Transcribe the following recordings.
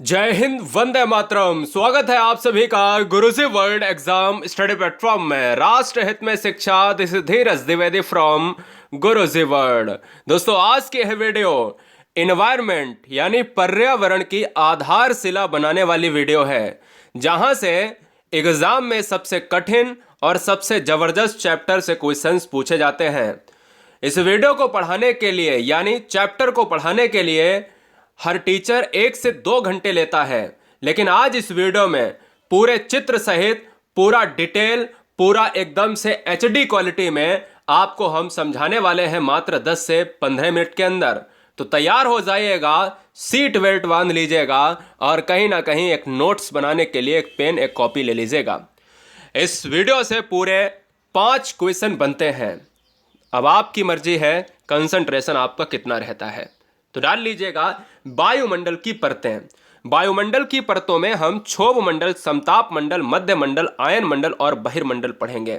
जय हिंद, वंदे मातरम। स्वागत है आप सभी का गुरुजी वर्ल्ड एग्जाम स्टडी प्लेटफॉर्म में। राष्ट्र हित में शिक्षा, this is Dheeraj Dwivedi from Guruji world. दोस्तों, आज की यह वीडियो इन्वायरमेंट यानी पर्यावरण की आधारशिला बनाने वाली वीडियो है, जहां से एग्जाम में सबसे कठिन और सबसे जबरदस्त चैप्टर से क्वेश्चंस पूछे जाते हैं। इस वीडियो को पढ़ाने के लिए यानी चैप्टर को पढ़ाने के लिए हर टीचर 1 से 2 घंटे लेता है, लेकिन आज इस वीडियो में पूरे चित्र सहित पूरा डिटेल, पूरा एकदम से एचडी क्वालिटी में आपको हम समझाने वाले हैं मात्र 10 से 15 मिनट के अंदर। तो तैयार हो जाइएगा, सीट बेल्ट बांध लीजिएगा और कहीं ना कहीं एक नोट्स बनाने के लिए एक पेन, एक कॉपी ले लीजिएगा। इस वीडियो से पूरे 5 क्वेश्चन बनते हैं। अब आपकी मर्जी है कंसंट्रेशन आपका कितना रहता है। तो डाल लीजिएगा वायुमंडल की परतें। वायुमंडल की परतों में हम क्षोभ मंडल, समताप मंडल, मध्य मंडल, आयन मंडल और बहिर्मंडल पढ़ेंगे।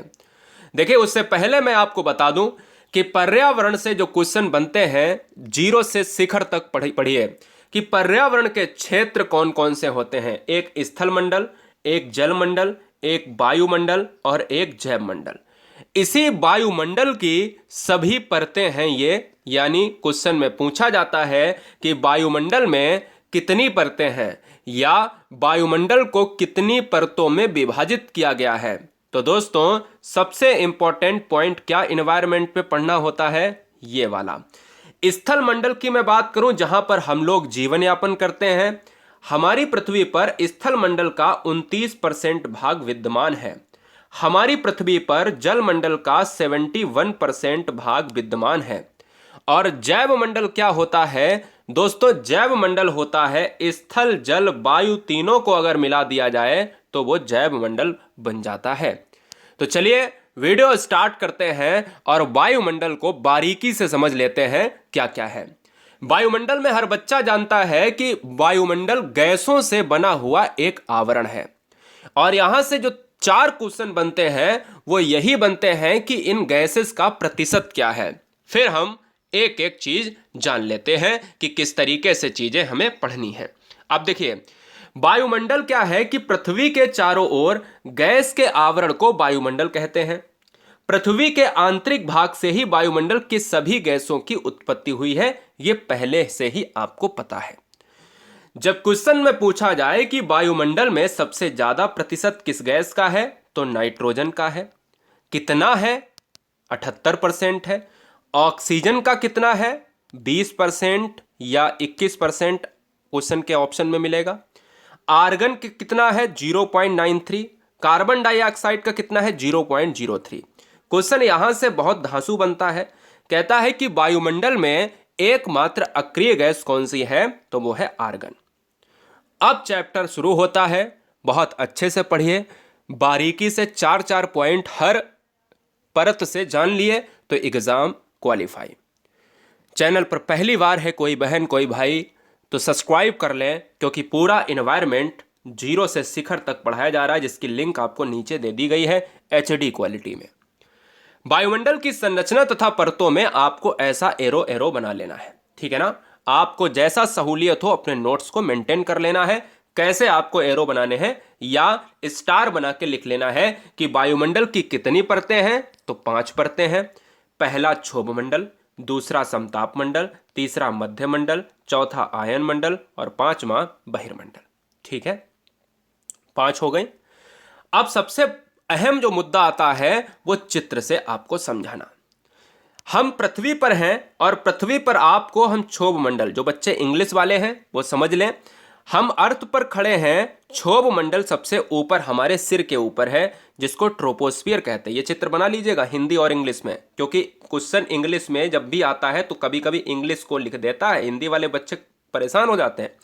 देखिए, उससे पहले मैं आपको बता दूं कि पर्यावरण से जो क्वेश्चन बनते हैं, जीरो से शिखर तक पढ़िए कि पर्यावरण के क्षेत्र कौन कौन से होते हैं। एक स्थल मंडल, एक जल मंडल, एक वायुमंडल और एक जैव मंडल। इसी वायुमंडल की सभी परतें हैं ये, यानी क्वेश्चन में पूछा जाता है कि वायुमंडल में कितनी परतें हैं या वायुमंडल को कितनी परतों में विभाजित किया गया है। तो दोस्तों, सबसे इंपॉर्टेंट पॉइंट क्या एनवायरनमेंट पे पढ़ना होता है, ये वाला। स्थल मंडल की मैं बात करूं, जहां पर हम लोग जीवन यापन करते हैं, हमारी पृथ्वी पर स्थल मंडल का 29% भाग विद्यमान है। हमारी पृथ्वी पर जल मंडल का 71% भाग विद्यमान है। और जैव मंडल क्या होता है दोस्तों? जैव मंडल होता है स्थल, जल, वायु तीनों को अगर मिला दिया जाए तो वो जैव मंडल बन जाता है। तो चलिए वीडियो स्टार्ट करते हैं और वायुमंडल को बारीकी से समझ लेते हैं क्या क्या है। वायुमंडल में हर बच्चा जानता है कि वायुमंडल गैसों से बना हुआ एक आवरण है। और यहां से जो 4 क्वेश्चन बनते हैं वो यही बनते हैं कि इन गैसेस का प्रतिशत क्या है। फिर हम एक एक चीज जान लेते हैं कि किस तरीके से चीजें हमें पढ़नी है। अब देखिए, वायुमंडल क्या है कि पृथ्वी के चारों ओर गैस के आवरण को वायुमंडल कहते हैं। पृथ्वी के आंतरिक भाग से ही वायुमंडल की सभी गैसों की उत्पत्ति हुई है, यह पहले से ही आपको पता है। जब क्वेश्चन में पूछा जाए कि वायुमंडल में सबसे ज्यादा प्रतिशत किस गैस का है, तो नाइट्रोजन का है। कितना है? 78% है। ऑक्सीजन का कितना है? 20% या 21% क्वेश्चन के ऑप्शन में मिलेगा। आर्गन कितना है? 0.93। कार्बन डाइऑक्साइड का कितना है? 0.03। क्वेश्चन यहां से बहुत धांसू बनता है। कहता है कि वायुमंडल में एकमात्र अक्रिय गैस कौन सी है, तो वो है आर्गन। अब चैप्टर शुरू होता है, बहुत अच्छे से पढ़िए, बारीकी से 4-4 पॉइंट हर परत से जान लिए तो एग्जाम क्वालिफाई। चैनल पर पहली बार है कोई बहन, कोई भाई, तो सब्सक्राइब कर लें, क्योंकि पूरा इन्वायरमेंट जीरो से शिखर तक पढ़ाया जा रहा है, जिसकी लिंक आपको नीचे दे दी गई है एचडी क्वालिटी में। वायुमंडल की संरचना तथा परतों में आपको ऐसा एरो एरो बना लेना है, ठीक है ना। आपको जैसा सहूलियत हो अपने नोट्स को मेंटेन कर लेना है। कैसे आपको एरो बनाने हैं या स्टार बना के लिख लेना है कि वायुमंडल की कितनी परतें हैं, तो 5 परतें हैं। पहला क्षोभ मंडल, दूसरा समताप मंडल, तीसरा मध्य मंडल, चौथा आयन मंडल और 5वां बहिर्मंडल। ठीक है, 5 हो गई। अब सबसे अहम जो मुद्दा आता है वो चित्र से आपको समझाना। हम पृथ्वी पर हैं और पृथ्वी पर आपको हम क्षोभ मंडल, जो बच्चे इंग्लिश वाले हैं वो समझ लें, हम अर्थ पर खड़े हैं। क्षोभ मंडल सबसे ऊपर हमारे सिर के ऊपर है, जिसको ट्रोपोस्फियर कहते हैं। ये चित्र बना लीजिएगा हिंदी और इंग्लिश में, क्योंकि क्वेश्चन इंग्लिश में जब भी आता है तो कभी कभी इंग्लिश को लिख देता है, हिंदी वाले बच्चे परेशान हो जाते हैं।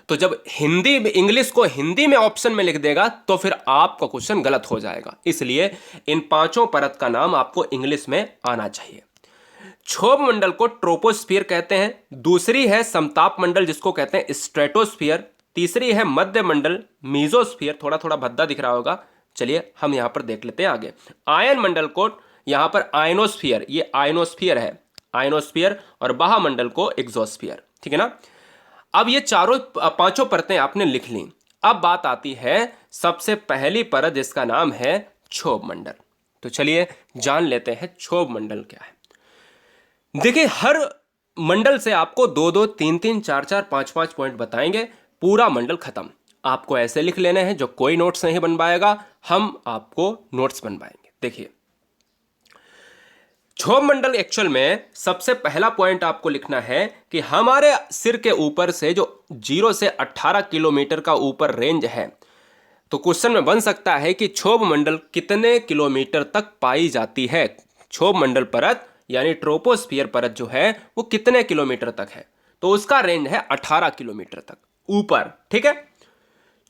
तो जब हिंदी इंग्लिश को हिंदी में ऑप्शन में लिख देगा तो फिर आपका क्वेश्चन गलत हो जाएगा। इसलिए इन 5 परत का नाम आपको इंग्लिश में आना चाहिए। क्षोभ मंडल को ट्रोपोस्फियर कहते हैं। दूसरी है समताप मंडल, जिसको कहते हैं स्ट्रेटोस्फियर। तीसरी है मध्य मंडल, मीजोस्फियर। थोड़ा थोड़ा भद्दा दिख रहा होगा, चलिए हम यहां पर देख लेते हैं आगे। आयन मंडल को यहां पर आयनोस्फियर, ये आयनोस्फियर है, आयनोस्फियर, और बाह्य मंडल को एक्सोस्फियर, ठीक है ना। अब ये चारों पांचों परतें आपने लिख ली। अब बात आती है सबसे पहली परत जिसका नाम है क्षोभ मंडल। तो चलिए जान लेते हैं क्षोभ मंडल क्या है। देखिए, हर मंडल से आपको दो दो तीन तीन चार चार पांच पांच पॉइंट बताएंगे, पूरा मंडल खत्म। आपको ऐसे लिख लेने हैं, जो कोई नोट्स नहीं बन पाएगा हम आपको नोट्स बनवाएंगे। देखिए, क्षोभ मंडल एक्चुअल में सबसे पहला पॉइंट आपको लिखना है कि हमारे सिर के ऊपर से जो 0 से 18 किलोमीटर का ऊपर रेंज है, तो क्वेश्चन में बन सकता है कि क्षोभ मंडल कितने किलोमीटर तक पाई जाती है। क्षोभ मंडल परत यानी ट्रोपोस्फियर परत जो है वो कितने किलोमीटर तक है, तो उसका रेंज है 18 किलोमीटर तक ऊपर। ठीक है,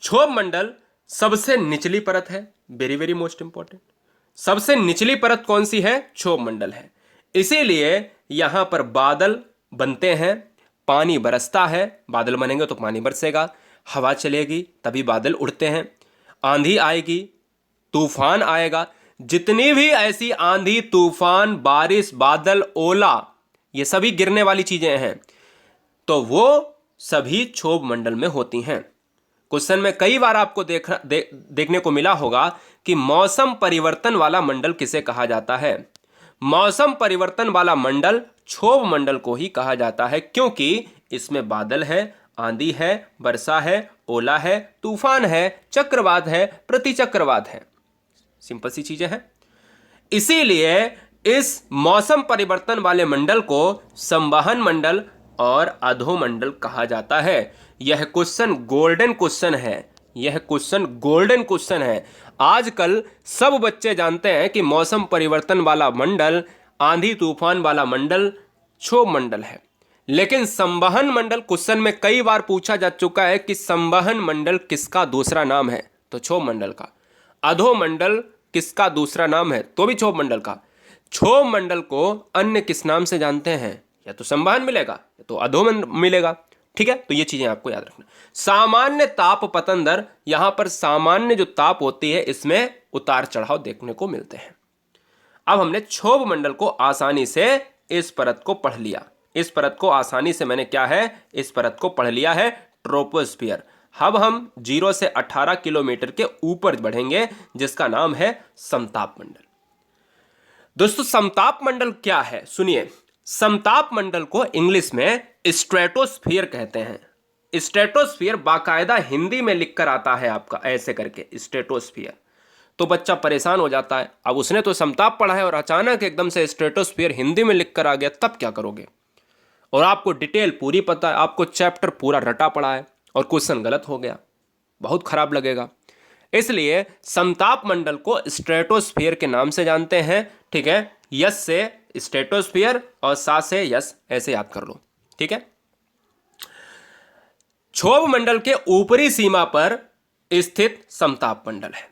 क्षोभ मंडल सबसे निचली परत है, वेरी वेरी मोस्ट इंपॉर्टेंट। सबसे निचली परत कौन सी है? क्षोभ मंडल है। इसीलिए यहां पर बादल बनते हैं, पानी बरसता है। बादल बनेंगे तो पानी बरसेगा, हवा चलेगी तभी बादल उड़ते हैं, आंधी आएगी, तूफान आएगा। जितनी भी ऐसी आंधी, तूफान, बारिश, बादल, ओला, ये सभी गिरने वाली चीजें हैं, तो वो सभी क्षोभ मंडल में होती हैं। क्वेश्चन में कई बार आपको देखने को मिला होगा कि मौसम परिवर्तन वाला मंडल किसे कहा जाता है? मौसम परिवर्तन वाला मंडल क्षोभ मंडल को ही कहा जाता है, क्योंकि इसमें बादल है, आंधी है, वर्षा है, ओला है, तूफान है, चक्रवात है, प्रतिचक्रवात है। सिंपल सी चीजें हैं। इसीलिए इस मौसम परिवर्तन वाले मंडल को संवहन मंडल और अधोमंडल कहा जाता है। यह क्वेश्चन गोल्डन क्वेश्चन है, यह क्वेश्चन गोल्डन क्वेश्चन है। आजकल सब बच्चे जानते हैं कि मौसम परिवर्तन वाला मंडल, आंधी तूफान वाला मंडल क्षोभ मंडल है, लेकिन संवहन मंडल क्वेश्चन में कई बार पूछा जा चुका है कि संवहन मंडल किसका दूसरा नाम है, तो क्षोभ मंडल का। अधोमंडल किसका दूसरा नाम है, तो भी क्षोभ मंडल का। क्षोभ मंडल को अन्य किस नाम से जानते हैं? या तो संवहन मिलेगा या तो अधोमंडल मिलेगा। ठीक है, तो ये चीजें आपको याद रखना। सामान्य ताप पतन दर, यहां पर सामान्य जो ताप होती है इसमें उतार चढ़ाव देखने को मिलते हैं। अब हमने क्षोभ मंडल को आसानी से इस परत को पढ़ लिया। इस परत को आसानी से मैंने क्या है, इस परत को पढ़ लिया है, ट्रोपोस्फियर। अब हम 0 से 18 किलोमीटर के ऊपर बढ़ेंगे, जिसका नाम है समताप मंडल। दोस्तों, समताप मंडल क्या है? सुनिए, समताप मंडल को इंग्लिश में स्ट्रेटोस्फियर कहते हैं। स्ट्रेटोस्फियर बाकायदा हिंदी में लिखकर आता है आपका ऐसे करके, स्ट्रेटोस्फियर। तो बच्चा परेशान हो जाता है, अब उसने तो समताप पढ़ा है और अचानक एकदम से स्ट्रेटोस्फियर हिंदी में लिखकर आ गया, तब क्या करोगे? और आपको डिटेल पूरी पता है, आपको चैप्टर पूरा रटा पड़ा है और क्वेश्चन गलत हो गया, बहुत खराब लगेगा। इसलिए समताप मंडल को स्ट्रेटोस्फियर के नाम से जानते हैं। ठीक है, यस से स्ट्रेटोस्फियर और सा से यस, ऐसे याद कर लो। ठीक है, क्षोभ मंडल के ऊपरी सीमा पर स्थित समताप मंडल है।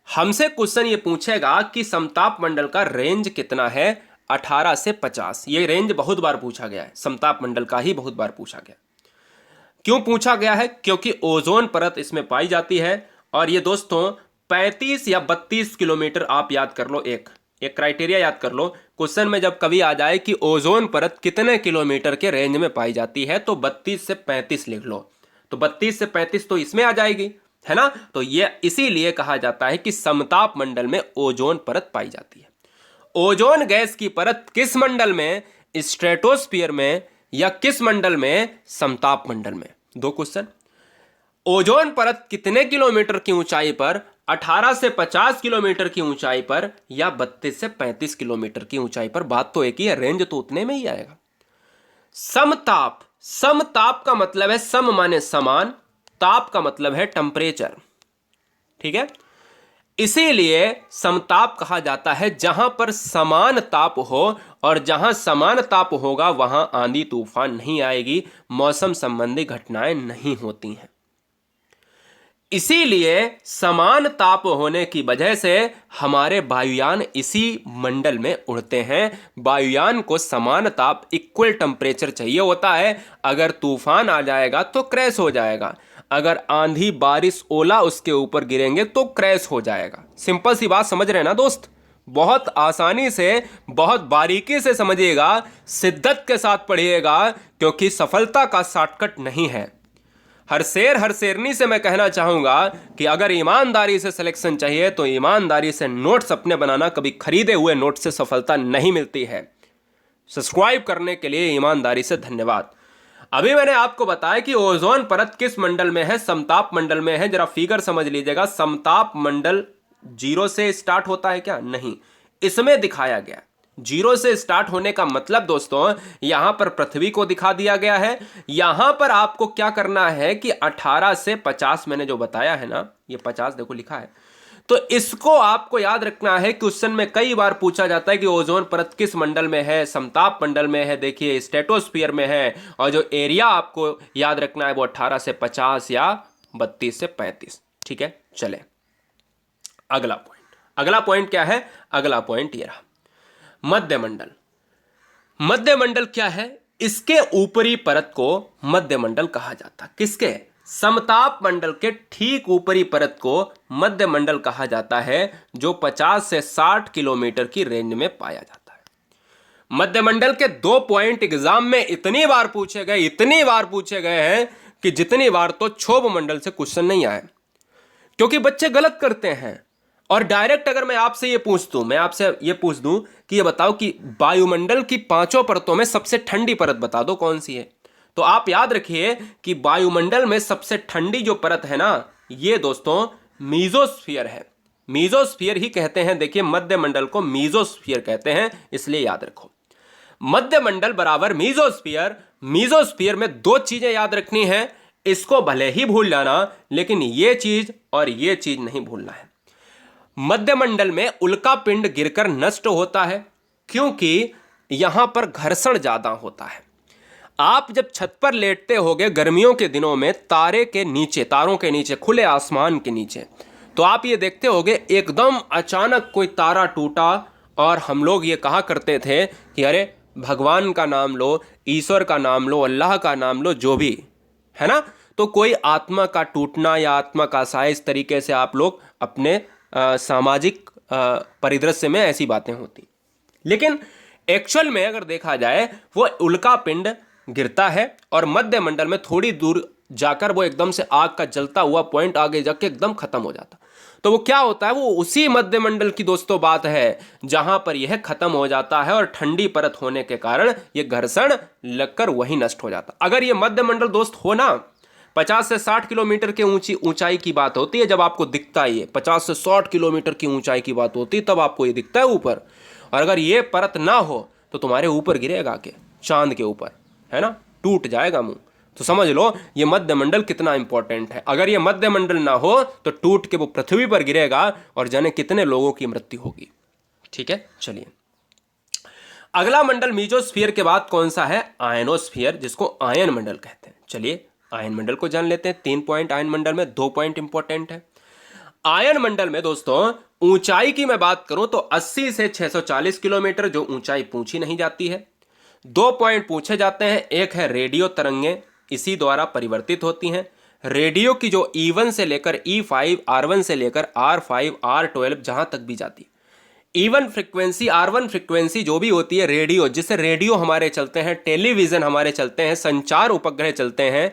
हमसे क्वेश्चन ये पूछेगा कि समताप मंडल का रेंज कितना है? 18 से 50। ये रेंज बहुत बार पूछा गया है, समताप मंडल का ही बहुत बार पूछा गया। क्यों पूछा गया है? क्योंकि ओजोन परत इसमें पाई जाती है। और ये दोस्तों 35 या 32 किलोमीटर आप याद कर लो, एक क्राइटेरिया याद कर लो। क्वेश्चन में जब कभी आ जाए कि ओजोन परत कितने किलोमीटर के रेंज में पाई जाती है, तो 32 से 35 लिख लो। तो 32 से 35 तो इसमें आ जाएगी, है ना? तो ये इसीलिए कहा जाता है कि समताप मंडल में ओजोन परत पाई जाती है। ओजोन गैस की परत किस मंडल में? स्ट्रेटोस्फियर में या किस मंडल में? समताप मंडल में। दो क्वेश्चन। ओजोन परत कितने किलोमीटर की ऊंचाई पर? 18 से 50 किलोमीटर की ऊंचाई पर या 32 से 35 किलोमीटर की ऊंचाई पर? बात तो एक ही है, रेंज तो उतने में ही आएगा। समताप, समताप का मतलब है सम माने समान, ताप का मतलब है टेम्परेचर। ठीक है, इसीलिए समताप कहा जाता है जहां पर समान ताप हो, और जहां समान ताप होगा वहां आंधी तूफान नहीं आएगी, मौसम संबंधी घटनाएं नहीं होती हैं। इसीलिए समान ताप होने की वजह से हमारे वायुयान इसी मंडल में उड़ते हैं। वायुयान को समान ताप, इक्वल टेम्परेचर चाहिए होता है। अगर तूफान आ जाएगा तो क्रैश हो जाएगा, अगर आंधी बारिश ओला उसके ऊपर गिरेंगे तो क्रैश हो जाएगा। सिंपल सी बात समझ रहे हैं ना दोस्त? बहुत आसानी से, बहुत बारीकी से समझिएगा, शिद्दत के साथ पढ़िएगा, क्योंकि सफलता का शॉर्टकट नहीं है। हर शेर हर शेरनी से मैं कहना चाहूंगा कि अगर ईमानदारी से सिलेक्शन चाहिए तो ईमानदारी से नोट्स अपने बनाना, कभी खरीदे हुए नोट से सफलता नहीं मिलती है। सब्सक्राइब करने के लिए ईमानदारी से धन्यवाद। अभी मैंने आपको बताया कि ओजोन परत किस मंडल में है, समताप मंडल में है। जरा फिगर समझ लीजिएगा, समताप मंडल 0 से स्टार्ट होता है क्या? नहीं, इसमें दिखाया गया 0 से स्टार्ट होने का मतलब दोस्तों, यहां पर पृथ्वी को दिखा दिया गया है। यहां पर आपको क्या करना है कि 18 से 50 मैंने जो बताया है ना, ये 50 देखो लिखा है, तो इसको आपको याद रखना है। क्वेश्चन में कई बार पूछा जाता है कि ओजोन परत किस मंडल में है, समताप मंडल में है, देखिए स्ट्रेटोस्फीयर में है, और जो एरिया आपको याद रखना है वो 18 से 50 या 32 से 35। ठीक है, चले अगला पॉइंट। अगला पॉइंट क्या है? अगला पॉइंट ये रहा, मध्यमंडल। मध्यमंडल क्या है? इसके ऊपरी परत को मध्यमंडल कहा जाता है। किसके? समताप मंडल के ठीक ऊपरी परत को मध्यमंडल कहा जाता है, जो 50 से 60 किलोमीटर की रेंज में पाया जाता है। मध्यमंडल के 2 पॉइंट एग्जाम में इतनी बार पूछे गए हैं कि जितनी बार तो क्षोभ मंडल से क्वेश्चन नहीं आए, क्योंकि बच्चे गलत करते हैं। और डायरेक्ट अगर मैं आपसे ये पूछ दूं कि ये बताओ कि वायुमंडल की 5 परतों में सबसे ठंडी परत बता दो कौन सी है, तो आप याद रखिए कि वायुमंडल में सबसे ठंडी जो परत है ना, ये दोस्तों मीजोस्फीयर है। मीजोस्फीयर ही कहते हैं, देखिए मध्यमंडल को मीजोस्फीयर कहते हैं, इसलिए याद रखो मध्यमंडल बराबर मीजोस्फीयर। मीजोस्फीयर में 2 चीजें याद रखनी है, इसको भले ही भूल जाना, लेकिन ये चीज और ये चीज नहीं भूलना है। मध्यमंडल में उल्का पिंड गिरकर नष्ट होता है, क्योंकि यहां पर घर्षण ज्यादा होता है। आप जब छत पर लेटते होगे गर्मियों के दिनों में, तारों के नीचे, खुले आसमान के नीचे, तो आप ये देखते होगे एकदम अचानक कोई तारा टूटा, और हम लोग ये कहा करते थे कि अरे भगवान का नाम लो, ईश्वर का नाम लो, अल्लाह का नाम लो, जो भी है ना। तो कोई आत्मा का टूटना या आत्मा का साया, इस तरीके से आप लोग अपने सामाजिक परिदृश्य में ऐसी बातें होती। लेकिन एक्चुअल में अगर देखा जाए, वो उल्का पिंड गिरता है और मध्यमंडल में थोड़ी दूर जाकर वो एकदम से आग का जलता हुआ पॉइंट आगे जाके एकदम खत्म हो जाता। तो वो क्या होता है, वो उसी मध्यमंडल की दोस्तों बात है जहां पर यह खत्म हो जाता है, और ठंडी परत होने के कारण ये घर्षण लगकर वही नष्ट हो जाता। अगर ये मध्यमंडल दोस्त हो ना, 50 से 60 किलोमीटर के ऊंचाई की बात होती है, जब आपको दिखता है ये 50 से 60 किलोमीटर की ऊंचाई की बात होती है, तब आपको ये दिखता है ऊपर। और अगर ये परत ना हो तो तुम्हारे ऊपर गिरेगा के चांद के ऊपर, है ना, टूट जाएगा मुंह। तो समझ लो ये मध्यमंडल कितना इंपॉर्टेंट है। अगर ये मध्यमंडल ना हो तो टूट के वो पृथ्वी पर गिरेगा और जाने कितने लोगों की मृत्यु होगी। ठीक है, चलिए अगला मंडल मीजोस्फीयर के बाद कौन सा है? आयनोस्फीयर, जिसको आयन मंडल कहते हैं। चलिए आयन मंडल को जान लेते हैं। 3 पॉइंट आयन मंडल में, 2 पॉइंट इंपॉर्टेंट है। आयन मंडल में दोस्तों ऊंचाई की मैं बात करूं तो 80 से 640 किलोमीटर जो ऊंचाई पूछी नहीं जाती है। 2 पॉइंट पूछे जाते हैं, एक है रेडियो तरंगें, इसी द्वारा परिवर्तित होती हैं। रेडियो की जो E1 से लेकर E5, R1 से लेकर R5, R12 जहां तक भी जाती है, E1 फ्रिक्वेंसी, R1 फ्रिक्वेंसी जो भी होती है रेडियो, जिससे रेडियो हमारे चलते हैं, टेलीविजन हमारे चलते हैं, संचार उपग्रह चलते हैं,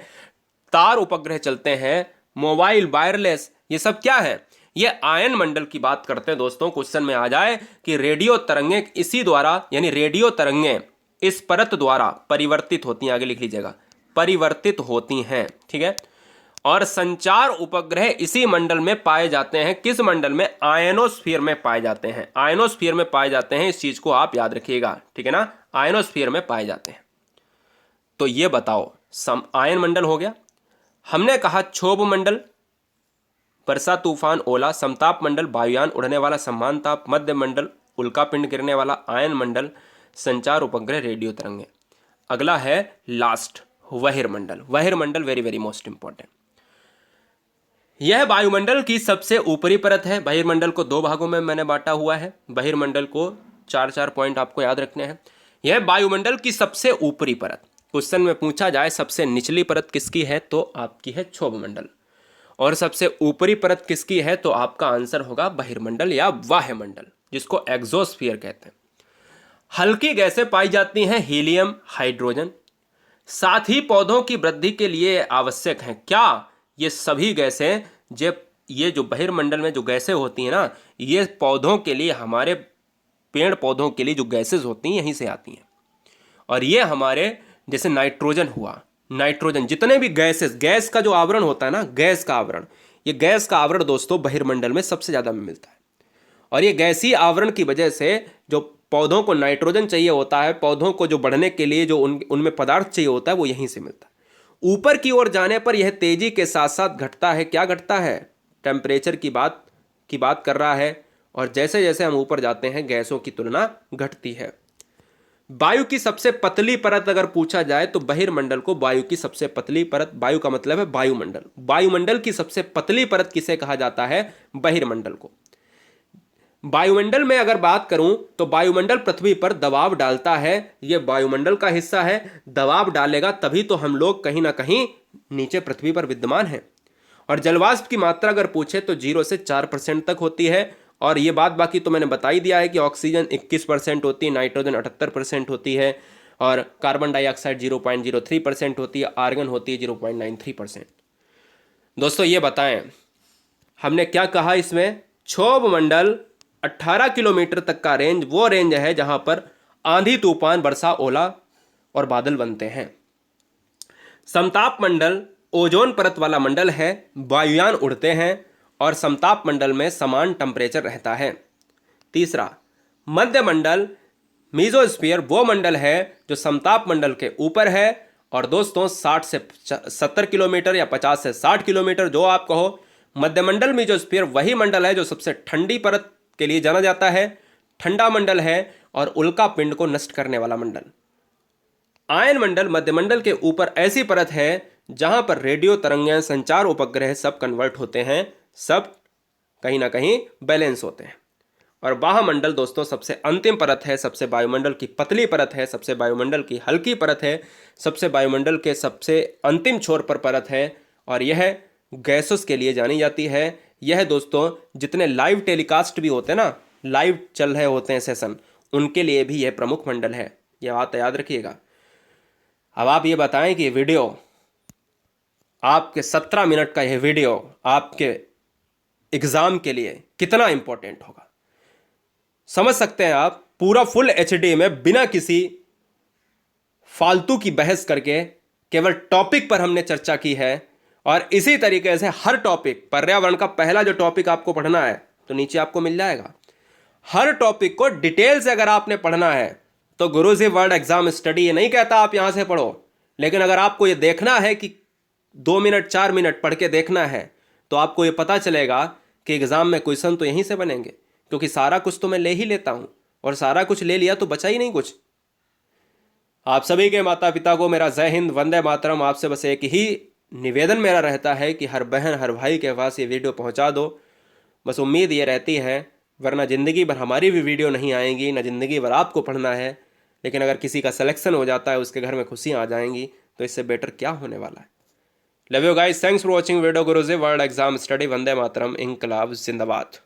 तार उपग्रह चलते हैं, मोबाइल, वायरलेस, ये सब क्या है? ये आयन मंडल की बात करते हैं दोस्तों। क्वेश्चन में आ जाए कि रेडियो तरंगें इसी द्वारा, यानी रेडियो तरंगें इस परत द्वारा परिवर्तित होती हैं, आगे लिख लीजिएगा, परिवर्तित होती हैं। ठीक है, और संचार उपग्रह इसी मंडल में पाए जाते हैं। किस मंडल में? आयनोस्फीयर में पाए जाते हैं। आयनोस्फीयर में पाए जाते हैं, इस चीज को आप याद रखिएगा। ठीक है ना, आयनोस्फीयर में पाए जाते हैं। तो ये बताओ, आयन मंडल हो गया। हमने कहा क्षोभ मंडल, वर्षा, तूफान, ओला, समताप मंडल, वायुयान उड़ने वाला, सम्मान ताप, मध्य मंडल, उल्का पिंड गिरने वाला, आयन मंडल, संचार उपग्रह, रेडियो तरंगें। अगला है लास्ट, बहिर्मंडल। बहिर्मंडल वेरी वेरी मोस्ट इंपॉर्टेंट। यह वायुमंडल की सबसे ऊपरी परत है। बहिर्मंडल को 2 भागों में मैंने बांटा हुआ है। बहिर्मंडल को 4-4 पॉइंट आपको याद रखने हैं। यह वायुमंडल की सबसे ऊपरी परत। क्वेश्चन में पूछा जाए सबसे निचली परत किसकी है, तो आपकी है क्षोभ मंडल, और सबसे ऊपरी परत किसकी है, तो आपका आंसर होगा बहिर्मंडल या वायुमंडल। जिसको एग्जोस्फीयर कहते हैं। हल्की गैसें पाई जाती हैं हीलियम, हाइड्रोजन। साथ ही पौधों की वृद्धि के लिए आवश्यक हैं क्या? ये सभी गैसें, ये जो बहिर्मंडल में जो गैसें होती हैं ना, ये पौधों के लिए, हमारे पेड़ पौधों के लिए जो गैसेस होती हैं यहीं से आती हैं। और ये हमारे, जैसे नाइट्रोजन हुआ, नाइट्रोजन, जितने भी गैसेस, गैस का जो आवरण होता है ना, गैस का आवरण, ये गैस का आवरण दोस्तों बहिर्मंडल में सबसे ज़्यादा मिलता है। और ये गैसीय आवरण की वजह से जो पौधों को नाइट्रोजन चाहिए होता है, पौधों को जो बढ़ने के लिए जो उनमें पदार्थ चाहिए होता है, वो यहीं से मिलता है। ऊपर की ओर जाने पर यह तेजी के साथ साथ घटता है। क्या घटता है? टेम्परेचर की बात कर रहा है। और जैसे जैसे हम ऊपर जाते हैं गैसों की तुलना घटती है। वायु की सबसे पतली परत अगर पूछा जाए तो बहिर्मंडल को वायु की सबसे पतली परत, वायु का मतलब है वायुमंडल, वायुमंडल की सबसे पतली परत किसे कहा जाता है? बहिर्मंडल को। वायुमंडल में अगर बात करूं तो वायुमंडल पृथ्वी पर दबाव डालता है, यह वायुमंडल का हिस्सा है। दबाव डालेगा तभी तो हम लोग कहीं ना कहीं नीचे पृथ्वी पर विद्यमान हैं। और जलवाष्प की मात्रा अगर पूछे तो 0 से 4% तक होती है। और ये बात बाकी तो मैंने बता ही दिया है कि ऑक्सीजन 21% होती है, नाइट्रोजन 78% होती है, और कार्बन डाइऑक्साइड 0.03% होती है, आर्गन होती है 0.93%। दोस्तों ये बताएं, हमने क्या कहा इसमें? क्षोभ मंडल 18 किलोमीटर तक का रेंज वो रेंज है जहां पर आंधी, तूफान, वर्षा, ओला और बादल बनते हैं। समताप मंडल ओजोन परत वाला मंडल है, वायुयान उड़ते हैं और समताप मंडल में समान टेम्परेचर रहता है। तीसरा, मध्य मंडल मीजोस्फीयर वो मंडल है जो समताप मंडल के ऊपर है। और दोस्तों 60 से 70 किलोमीटर या 50 से 60 किलोमीटर, जो आप कहो। मध्यमंडल मीजोस्फीयर वही मंडल है जो सबसे ठंडी परत के लिए जाना जाता है, ठंडा मंडल है और उल्का पिंड को नष्ट करने वाला मंडल। आयन मंडल मध्यमंडल के ऊपर ऐसी परत है जहां पर रेडियो तरंगें, संचार उपग्रह सब कन्वर्ट होते हैं, सब कहीं ना कहीं बैलेंस होते हैं। और बाह्यमंडल दोस्तों सबसे अंतिम परत है, सबसे वायुमंडल की पतली परत है, सबसे वायुमंडल की हल्की परत है, सबसे वायुमंडल के सबसे अंतिम छोर पर परत है। और यह गैसेस के लिए जानी जाती है। यह दोस्तों जितने लाइव टेलीकास्ट भी होते हैं ना, लाइव चल रहे होते हैं सेशन, उनके लिए भी यह प्रमुख मंडल है। यह बात याद रखिएगा। अब आप ये बताएं कि वीडियो, आपके 17 मिनट का यह वीडियो आपके एग्जाम के लिए कितना इंपॉर्टेंट होगा। समझ सकते हैं आप, पूरा फुल एचडी में बिना किसी फालतू की बहस करके केवल टॉपिक पर हमने चर्चा की है। और इसी तरीके से हर टॉपिक, पर्यावरण का पहला जो टॉपिक आपको पढ़ना है तो नीचे आपको मिल जाएगा। हर टॉपिक को डिटेल से अगर आपने पढ़ना है तो गुरुजी वर्ल्ड एग्जाम स्टडी, ये नहीं कहता आप यहां से पढ़ो, लेकिन अगर आपको ये देखना है कि 2 मिनट 4 मिनट पढ़ के देखना है तो आपको ये पता चलेगा कि एग्जाम में क्वेश्चन तो यहीं से बनेंगे, क्योंकि सारा कुछ तो मैं ले ही लेता हूं और सारा कुछ ले लिया तो बचा ही नहीं कुछ। आप सभी के माता पिता को मेरा जय हिंद, वंदे मातरम। आपसे बस एक ही निवेदन मेरा रहता है कि हर बहन हर भाई के पास ये वीडियो पहुंचा दो। बस उम्मीद ये रहती है, वरना ज़िंदगी भर हमारी भी वीडियो नहीं आएंगी, ना ज़िंदगी भर आपको पढ़ना है। लेकिन अगर किसी का सिलेक्शन हो जाता है, उसके घर में खुशियाँ आ जाएंगी, तो इससे बेटर क्या होने वाला है। Love you guys, thanks for watching video Guruji world exam study. वंदे मातरम, इंकलाब जिंदाबाद।